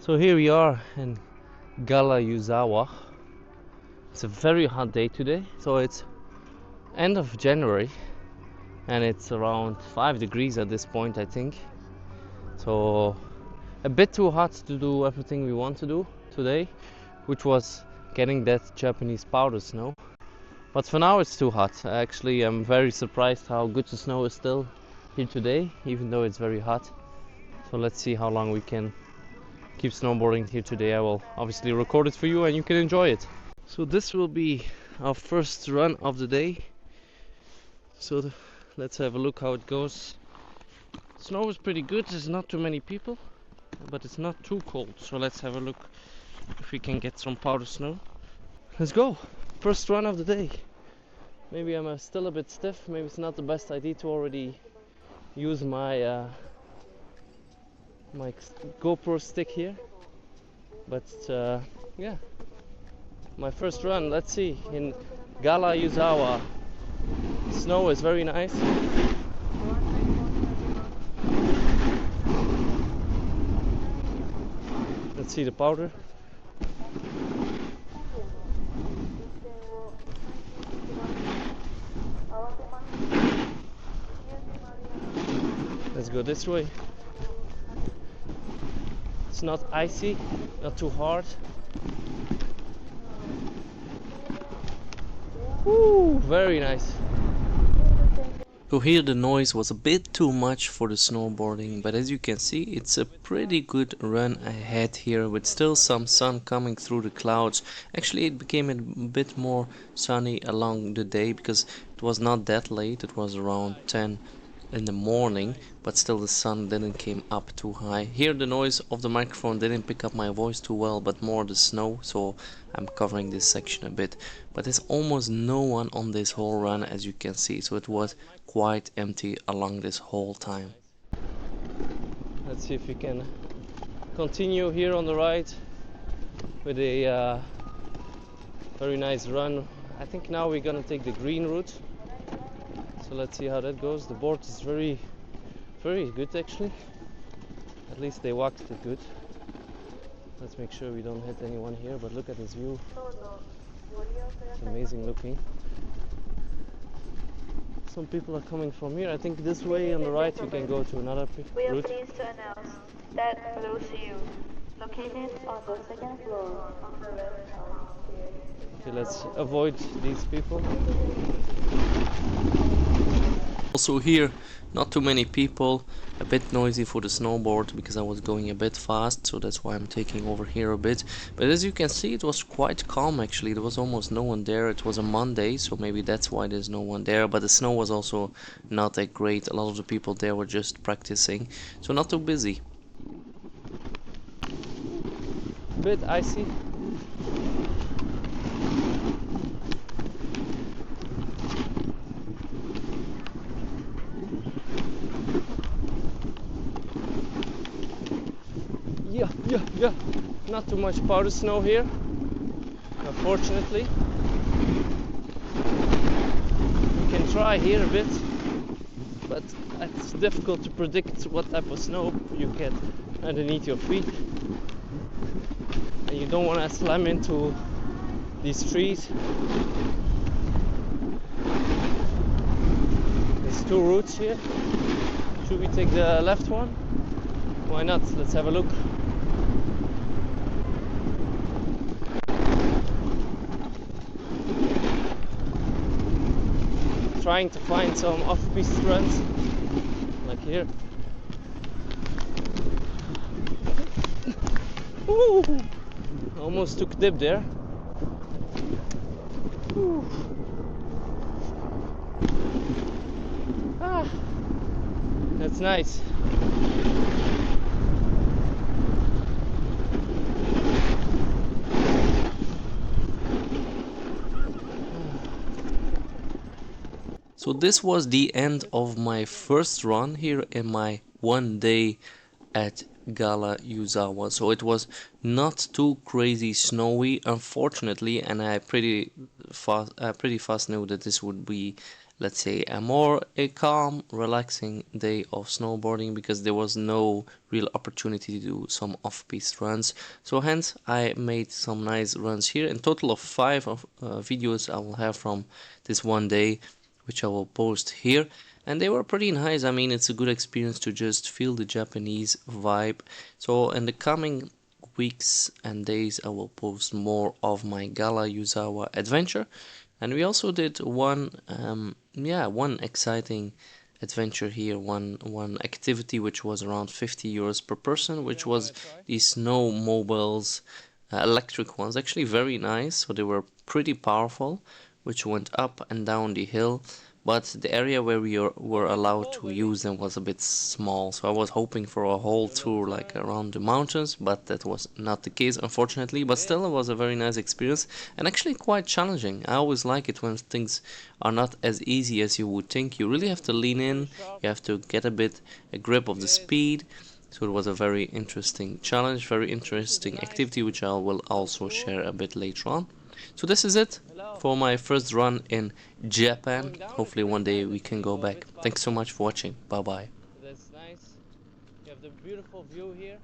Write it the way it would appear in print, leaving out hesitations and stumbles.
So here we are in Gala Yuzawa. It's a very hot day today, so it's end of January and it's around 5 degrees at this point, I think. So a bit too hot to do everything we want to do today, which was getting that Japanese powder snow. But for now it's too hot. Actually, I'm very surprised how good the snow is still here today, even though it's very hot. So let's see how long we can keep snowboarding here today. I will obviously record it for you and you can enjoy it. So this will be our first run of the day. So let's have a look how it goes. Snow is pretty good, there's not too many people, but it's not too cold. So let's have a look if we can get some powder snow. Let's go! First run of the day. Maybe I'm still a bit stiff, maybe it's not the best idea to already use my my GoPro stick here, but yeah, my first run. Let's see, in Gala Yuzawa. Snow is very nice. Let's see the powder. Let's go this way. It's not icy, not too hard. Woo, very nice. So here the noise was a bit too much for the snowboarding, but as you can see, it's a pretty good run ahead here with still some sun coming through the clouds. Actually, it became a bit more sunny along the day because it was not that late. It was around 10 in the morning, but still the sun didn't came up too high. Here the noise of the microphone didn't pick up my voice too well, but more the snow, so I'm covering this section a bit. But there's almost no one on this whole run, as you can see, so it was quite empty along this whole time. Let's see if we can continue here on the right with a very nice run. I think now we're gonna take the green route. So let's see how that goes. The board is very good actually. At least they waxed it good. Let's make sure we don't hit anyone here, but look at this view. It's amazing looking. Some people are coming from here. I think this way on the right you can go to another route. We are pleased to announce that Blue Sea, located on the second floor of the restaurant. Okay, let's avoid these people. Also here, not too many people, a bit noisy for the snowboard because I was going a bit fast, so that's why I'm taking over here a bit. But as you can see, it was quite calm actually. There was almost no one there. It was a Monday, so maybe that's why there's no one there. But the snow was also not that great. A lot of the people there were just practicing, so not too busy. A bit icy. Yeah, not too much powder snow here, unfortunately. You can try here a bit, but it's difficult to predict what type of snow you get underneath your feet. And you don't want to slam into these trees. There's two routes here. Should we take the left one? Why not? Let's have a look. Trying to find some off-piste runs, like here. Ooh, almost took dip there. Ooh. Ah, that's nice. So this was the end of my first run here in my one day at Gala Yuzawa. So it was not too crazy snowy, unfortunately, and I pretty fast knew that this would be let's say a calm, relaxing day of snowboarding, because there was no real opportunity to do some off-piste runs. So hence I made some nice runs here. In total of 5 videos I will have from this one day, which I will post here, and they were pretty nice. I mean, it's a good experience to just feel the Japanese vibe. So in the coming weeks and days I will post more of my Gala Yuzawa adventure. And we also did one exciting adventure here, one activity which was around 50 euros per person, which was these snowmobiles, electric ones, actually very nice. So they were pretty powerful, which went up and down the hill, but the area where were allowed to use them was a bit small. So I was hoping for a whole tour like around the mountains, but that was not the case, unfortunately. But still, it was a very nice experience and actually quite challenging. I always like it when things are not as easy as you would think. You really have to lean in, you have to get a grip of the speed. So it was a very interesting challenge, very interesting activity, which I will also share a bit later on. So this is it for my first run in Japan. Hopefully one day we can go back. Thanks so much for watching. Bye bye. That's nice. You have the beautiful view here.